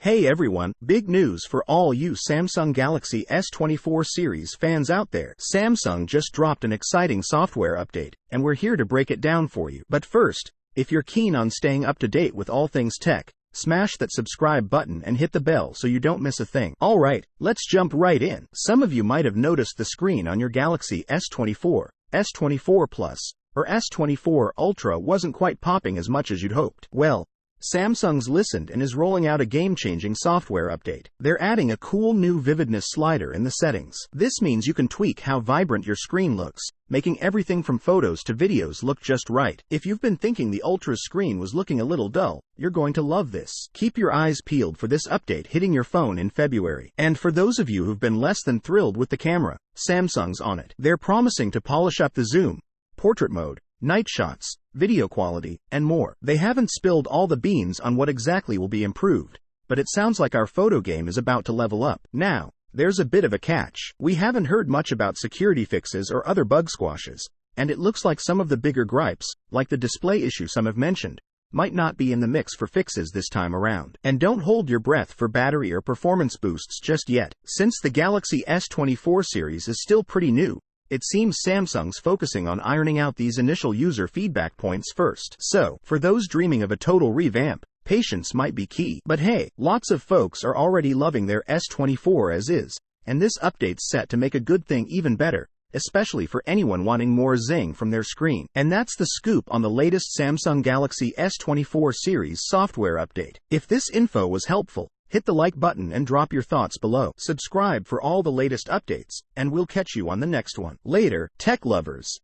Hey everyone, big news for all you Samsung Galaxy S24 series fans out there. Samsung just dropped an exciting software update, and we're here to break it down for you. But first, if you're keen on staying up to date with all things tech, smash that subscribe button and hit the bell so you don't miss a thing. Alright, let's jump right in. Some of you might have noticed the screen on your Galaxy S24, S24 Plus, or S24 Ultra wasn't quite popping as much as you'd hoped. Well, Samsung's listened and is rolling out a game-changing software update. They're adding a cool new vividness slider in the settings. This means you can tweak how vibrant your screen looks, making everything from photos to videos look just right. If you've been thinking the Ultra's screen was looking a little dull, you're going to love this. Keep your eyes peeled for this update hitting your phone in February. And for those of you who've been less than thrilled with the camera, Samsung's on it. They're promising to polish up the zoom, portrait mode, night shots, video quality, and more. They haven't spilled all the beans on what exactly will be improved, but it sounds like our photo game is about to level up. Now, there's a bit of a catch. We haven't heard much about security fixes or other bug squashes, and it looks like some of the bigger gripes, like the display issue some have mentioned, might not be in the mix for fixes this time around. And don't hold your breath for battery or performance boosts just yet. Since the Galaxy S24 series is still pretty new, it seems Samsung's focusing on ironing out these initial user feedback points first. So, for those dreaming of a total revamp, patience might be key. But hey, lots of folks are already loving their S24 as is, and this update's set to make a good thing even better, especially for anyone wanting more zing from their screen. And that's the scoop on the latest Samsung Galaxy S24 series software update. If this info was helpful, hit the like button and drop your thoughts below. Subscribe for all the latest updates, and we'll catch you on the next one. Later, tech lovers.